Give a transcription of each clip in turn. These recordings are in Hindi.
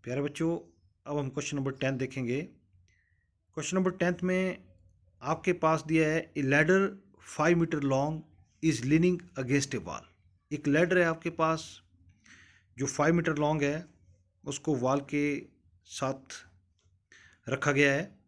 प्यारे बच्चों, अब हम क्वेश्चन नंबर 10 देखेंगे। क्वेश्चन नंबर 10 में आपके पास दिया है a ladder 5 metre long is leaning against a wall. एक लैडर है आपके पास जो 5 मीटर लॉन्ग है, उसको वॉल के साथ रखा गया है।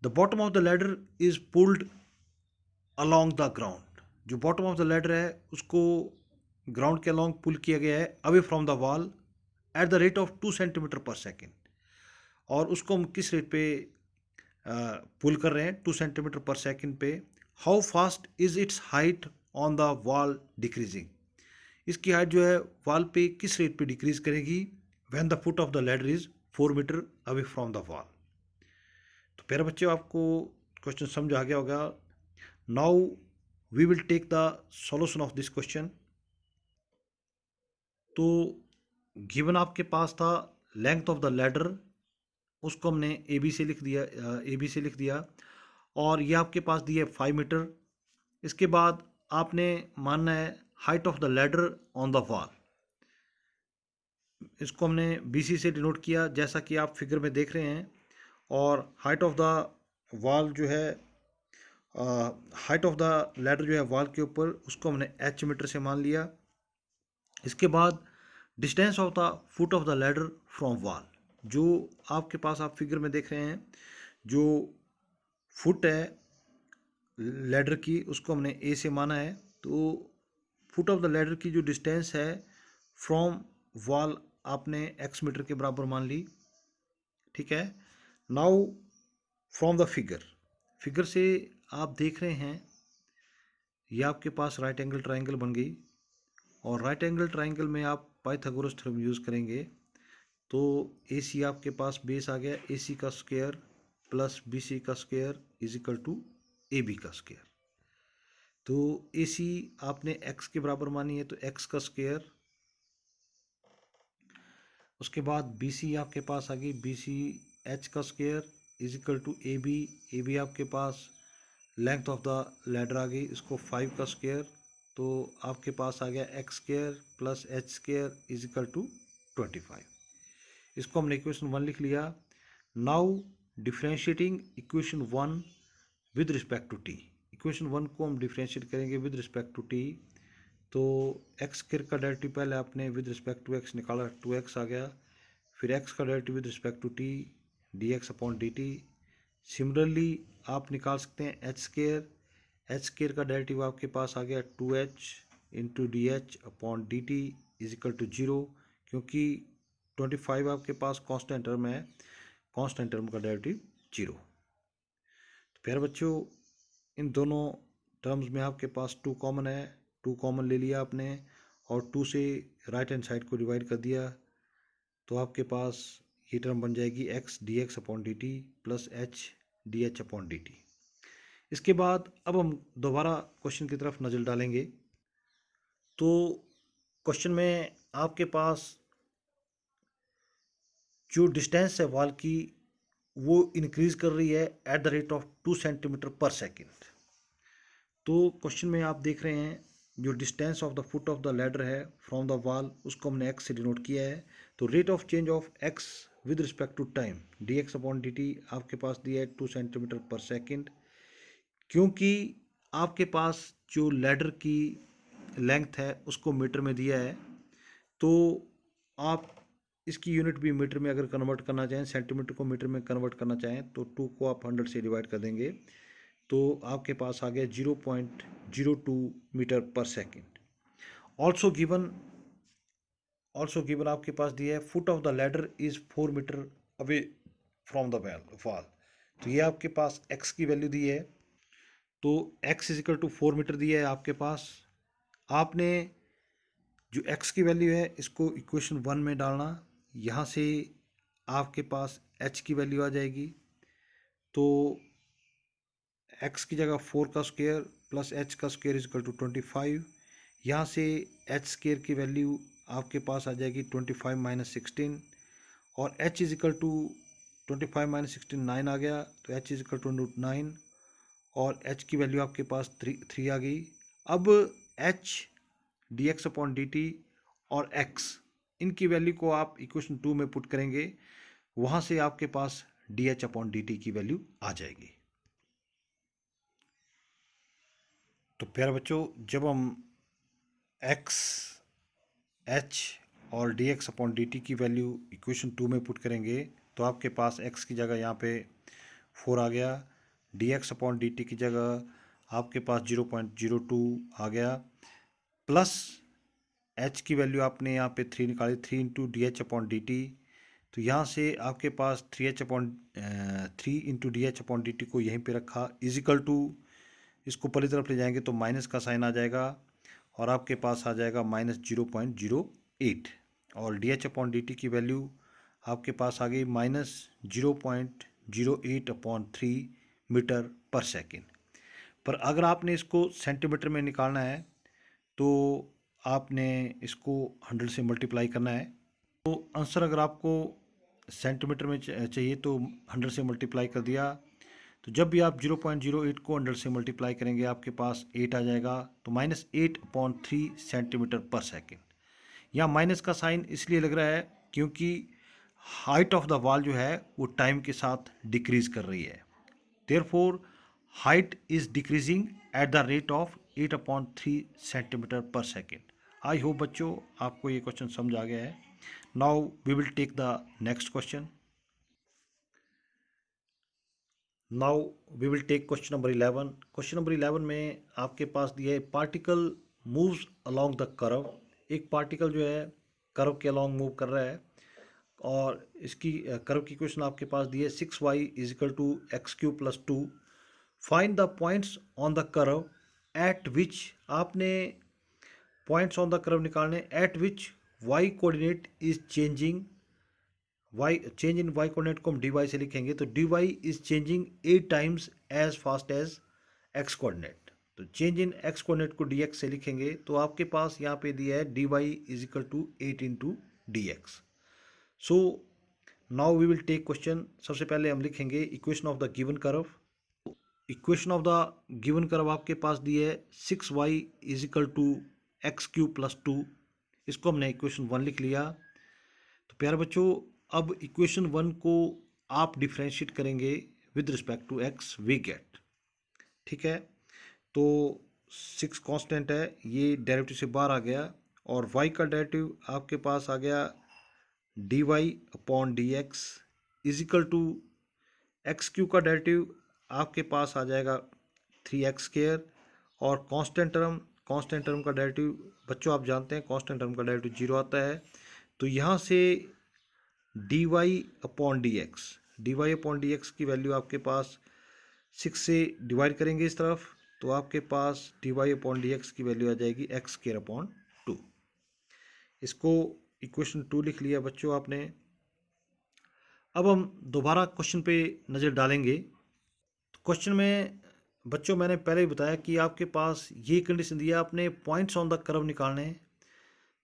The bottom of the ladder is pulled along the ground. जो बॉटम ऑफ द लैडर है उसको ग्राउंड के अलोंग पुल किया गया है away from the wall at the rate of 2 centimetre पर सेकेंड। और उसको हम किस रेट पे पुल कर रहे हैं? 2 सेंटीमीटर पर सेकेंड पे। How fast is its height on the wall decreasing. इसकी हाइट जो है वॉल पे किस रेट पे डिक्रीज करेगी when the foot of the ladder is 4 metre away from the wall. तो प्यारे बच्चों, आपको क्वेश्चन समझ आ गया होगा। Now we will take the solution of this question. तो गिवन आपके पास था लेंथ ऑफ द लैडर, उसको हमने ए बी से लिख दिया, और ये आपके पास दिया है 5 मीटर। इसके बाद आपने मानना है height of the ladder on the wall. इसको हमने बी सी से डिनोट किया जैसा कि आप फिगर में देख रहे हैं। और हाइट ऑफ द वॉल जो है, हाइट ऑफ द लैडर जो है वॉल के ऊपर, उसको हमने एच मीटर से मान लिया। इसके बाद distance of the foot of the ladder from wall, जो आपके पास आप फिगर में देख रहे हैं, जो फुट है लैडर की, उसको हमने ए से माना है। तो फुट ऑफ द लैडर की जो डिस्टेंस है फ्रॉम वॉल आपने एक्स मीटर के बराबर मान ली। ठीक है। नाउ फ्रॉम द फिगर से आप देख रहे हैं ये आपके पास राइट एंगल ट्राइंगल बन गई, और राइट एंगल ट्राइंगल में आप पाइथागोरस थ्योरम यूज़ करेंगे। तो ए सी आपके पास बेस आ गया, ए सी का स्क्वायर प्लस बी सी का square is equal to A B का स्क्वायर। तो ए सी आपने एक्स के बराबर मानी है, तो एक्स का स्क्वायर। उसके बाद बी सी आपके पास आ गई, बी सी एच का square is equal to A B आपके पास लेंथ ऑफ द लैडर आ गई, इसको 5 का स्क्वायर। तो आपके पास आ गया X square plus H square is equal to 25। इसको हमने इक्वेशन 1 लिख लिया। Now differentiating equation 1 with respect to T. Equation 1 को हम डिफ्रेंशिएट करेंगे विद रिस्पेक्ट टू टी। तो एक्स स्क्वायर का डेरिवेटिव पहले आपने विद रिस्पेक्ट टू एक्स निकाला, 2x आ गया। फिर एक्स का derivative with respect to T, D x upon D T. Similarly आप निकाल सकते हैं एच स्क्वायर का डेरिवेटिव आपके पास आ गया 2h into D H upon D T is equal to 0, क्योंकि 25 आपके पास कांस्टेंट टर्म है, कांस्टेंट टर्म का डेरिवेटिव 0। तो प्यारे बच्चों, इन दोनों टर्म्स में आपके पास 2 कॉमन है, 2 कॉमन ले लिया आपने, और 2 से राइट हैंड साइड को डिवाइड कर दिया। तो आपके पास ये टर्म बन जाएगी x D x upon D T plus H D H upon D T. इसके बाद अब हम दोबारा क्वेश्चन की तरफ नज़र डालेंगे। तो क्वेश्चन में आपके पास जो डिस्टेंस है वॉल की, वो इंक्रीज कर रही है at the rate of 2 centimetre पर सेकेंड। तो क्वेश्चन में आप देख रहे हैं जो distance of the foot of the ladder है फ्रॉम द वॉल, उसको हमने एक्स से डिनोट किया है। तो rate of change of x with respect to time d x upon D t आपके पास दिया है 2 सेंटीमीटर पर सेकेंड। क्योंकि आपके पास जो लैडर की लेंथ है उसको मीटर में दिया है, तो आप इसकी यूनिट भी मीटर में अगर कन्वर्ट करना चाहें, सेंटीमीटर को मीटर में कन्वर्ट करना चाहें, तो 2 को आप 100 से डिवाइड कर देंगे, तो आपके पास आ गया 0.02 मीटर पर सेकेंड। ऑल्सो गिवन आपके पास दिया है foot of the ladder is 4 metre away from the wall. तो ये आपके पास एक्स की वैल्यू दी है, तो x is equal to 4 metre दिया है आपके पास। आपने जो एक्स की वैल्यू है इसको इक्वेशन 1 में डालना, यहाँ से आपके पास एच की वैल्यू आ जाएगी। तो एक्स की जगह 4 का स्क्वायर प्लस एच का स्क्वायर इज इक्वल टू 25। यहाँ से एच स्क्वायर की वैल्यू आपके पास आ जाएगी 25 माइनस 16, और h is equal to 25 minus 16 9 आ गया, तो एच इज इक्वल टू 9, और एच की वैल्यू आपके पास 3 आ गई। अब H D x upon D T और एक्स इनकी वैल्यू को आप इक्वेशन 2 में पुट करेंगे, वहाँ से आपके पास dH/dt की वैल्यू आ जाएगी। तो प्यारे बच्चों, जब हम x, h और dx/dt की वैल्यू इक्वेशन 2 में पुट करेंगे तो आपके पास x की जगह यहाँ पे 4 आ गया, dx/dt की जगह आपके पास 0.02 आ गया, प्लस h की वैल्यू आपने यहाँ पे 3 निकाली, 3 इंटू dH/dt। तो यहाँ से आपके पास 3 इंटू dH/dt को यहीं पे रखा, इजिकल टू इसको पहली तरफ ले जाएंगे तो माइनस का साइन आ जाएगा और आपके पास आ जाएगा -0.08 और dH/dt की वैल्यू आपके पास आ गई -0.08/3 मीटर पर सेकेंड। पर अगर आपने इसको सेंटीमीटर में निकालना है तो आपने इसको 100 से मल्टीप्लाई करना है। तो आंसर अगर आपको सेंटीमीटर में चाहिए तो 100 से मल्टीप्लाई कर दिया, तो जब भी आप 0.08 को 100 से मल्टीप्लाई करेंगे आपके पास 8 आ जाएगा, तो -8/3 सेंटीमीटर पर सेकेंड। यहाँ माइनस का साइन इसलिए लग रहा है क्योंकि हाइट ऑफ द वॉल जो है वो टाइम के साथ डिक्रीज कर रही है, therefore height is decreasing at the rate of 8/3 centimetre पर सेकेंड। आई होप बच्चों आपको ये क्वेश्चन समझ आ गया है। Now we will take the next question. Now we will take question number 11। Question number 11 में आपके पास दिया है particle moves along the curve. एक पार्टिकल जो है कर्व के अलोंग मूव कर रहा है और इसकी कर्व की इक्वेशन आपके पास दी है 6y = x³ + 2। Find the points on the curve at which, आपने पॉइंट्स ऑन द कर्व निकालने at which y coordinate is changing. Change in y coordinate को हम dy से लिखेंगे तो dy is changing 8 times as fast as x coordinate. तो चेंज इन x कोऑर्डिनेट को dx से लिखेंगे तो आपके पास यहाँ पे दिया है dy = 8 × dx। So now we will take question. सबसे पहले हम लिखेंगे equation of the given curve. Equation of the given curve आपके पास दी है 6y = x³ + 2। इसको हमने इक्वेशन 1 लिख लिया। तो प्यारे बच्चों, अब इक्वेशन 1 को आप डिफ्रेंशिएट करेंगे with respect to x, we get, ठीक है। तो 6 कांस्टेंट है, ये डेरिवेटिव से बाहर आ गया और y का डेरिवेटिव आपके पास आ गया dy/dx = x³ का डेरिवेटिव आपके पास आ जाएगा 3x² और कांस्टेंट टर्म का डेरिवेटिव बच्चों आप जानते हैं कांस्टेंट टर्म का डेरिवेटिव 0 आता है। तो यहाँ से dy/dx की वैल्यू आपके पास 6 से डिवाइड करेंगे इस तरफ तो आपके पास dy/dx की वैल्यू आ जाएगी x²/2। इसको इक्वेशन 2 लिख लिया बच्चों आपने। अब हम दोबारा क्वेश्चन पे नज़र डालेंगे। तो क्वेश्चन में बच्चों मैंने पहले ही बताया कि आपके पास ये कंडीशन दिया, आपने पॉइंट्स ऑन द कर्व निकालने हैं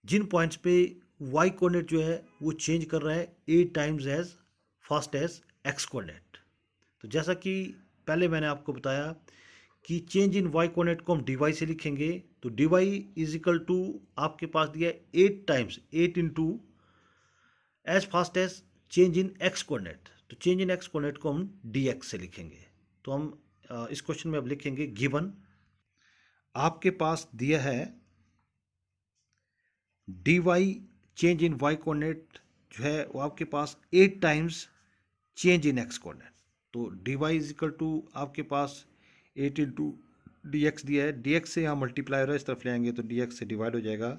जिन पॉइंट्स पे y कोऑर्डिनेट जो है वो चेंज कर रहा है 8 times as fast as x coordinate. तो जैसा कि पहले मैंने आपको बताया कि चेंज इन y कोऑर्डिनेट को हम dy से लिखेंगे तो dy = आपके पास दिया है 8 times 8 into as fast as change in x coordinate. तो चेंज इन x कोऑर्डिनेट को हम dx से लिखेंगे। तो हम इस क्वेश्चन में अब लिखेंगे गिवन आपके पास दिया है dy change in y coordinate जो है वो आपके पास 8 times change in x coordinate. तो dy = आपके पास 8 इंटू dx दिया है, dx से यहाँ मल्टीप्लाई हो रहा है, इस तरफ ले आएंगे तो dx से डिवाइड हो जाएगा।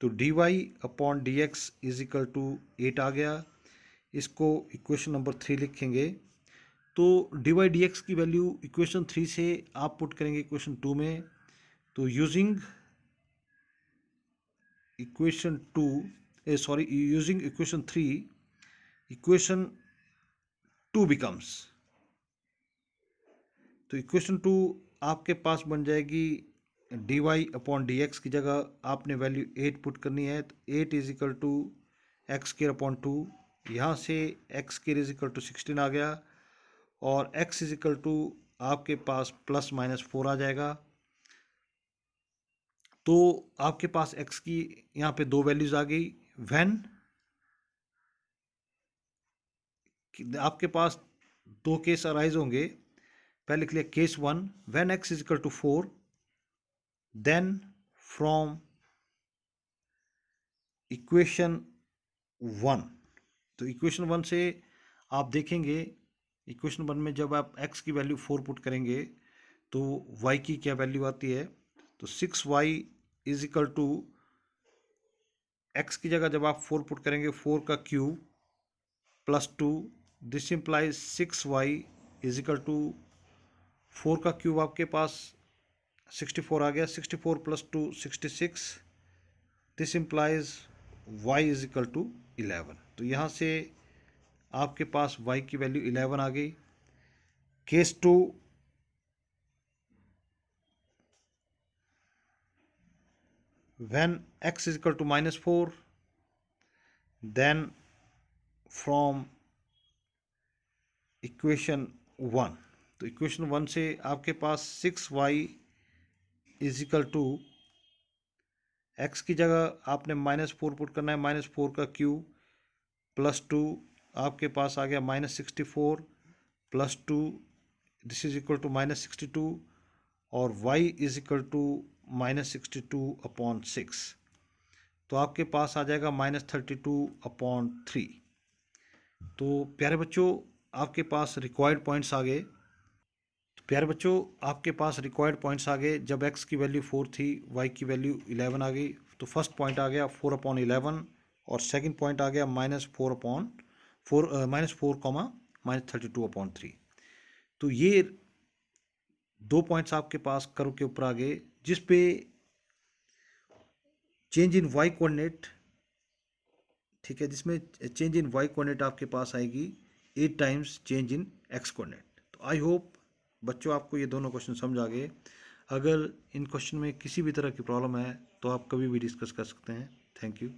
तो dy/dx = 8 आ गया। इसको इक्वेशन नंबर 3 लिखेंगे। तो dy/dx की वैल्यू इक्वेशन 3 से आप पुट करेंगे इक्वेशन 2 में। तो यूजिंग इक्वेशन 3 इक्वेशन 2 बिकम्स, तो इक्वेशन 2 आपके पास बन जाएगी dy/dx की जगह आपने वैल्यू 8 पुट करनी है तो 8 = x²/2। यहाँ से x² = 16 आ गया और x = आपके पास ±4 आ जाएगा। तो आपके पास x की यहाँ पे 2 वैल्यूज़ आ गई, व्हेन आपके पास दो केस अराइज होंगे। पहले लिख लिया case 1, when x is equal to 4, then from equation 1। तो इक्वेशन 1 से आप देखेंगे, इक्वेशन 1 में जब आप x की वैल्यू 4 पुट करेंगे तो y की क्या वैल्यू आती है। तो 6y is equal to x की जगह जब आप 4 पुट करेंगे 4 का cube plus 2, this implies 6y is equal to 4 का क्यूब आपके पास 64 आ गया, 64 plus 2 66, this implies y is equal to 11। तो यहाँ से आपके पास y की वैल्यू 11 आ गई। Case 2, when x is equal to -4, then from equation 1। तो इक्वेशन 1 से आपके पास 6y is equal to x की जगह आपने -4 पुट करना है, -4 का क्यूब प्लस 2, आपके पास आ गया -64 plus 2, this is equal to -62, और y इज इक्वल टू -62/6। तो आपके पास आ जाएगा -32/3। तो प्यारे बच्चों आपके पास रिक्वायर्ड पॉइंट्स आ गए। प्यारे बच्चों आपके पास रिक्वायर्ड पॉइंट्स आ गए। जब x की वैल्यू 4 थी, y की वैल्यू 11 आ गई। तो फर्स्ट पॉइंट आ गया 4/11, और सेकंड पॉइंट आ गया -4 कॉमा -32/3। तो ये दो पॉइंट्स आपके पास कर्व के ऊपर आ गए, जिस पे चेंज इन y कोऑर्डिनेट, ठीक है, जिसमें चेंज इन y कोऑर्डिनेट आपके पास आएगी 8 times change in x coordinate. तो आई होप बच्चों आपको ये दोनों क्वेश्चन समझ आ गए। अगर इन क्वेश्चन में किसी भी तरह की प्रॉब्लम है तो आप कभी भी डिस्कस कर सकते हैं। Thank you.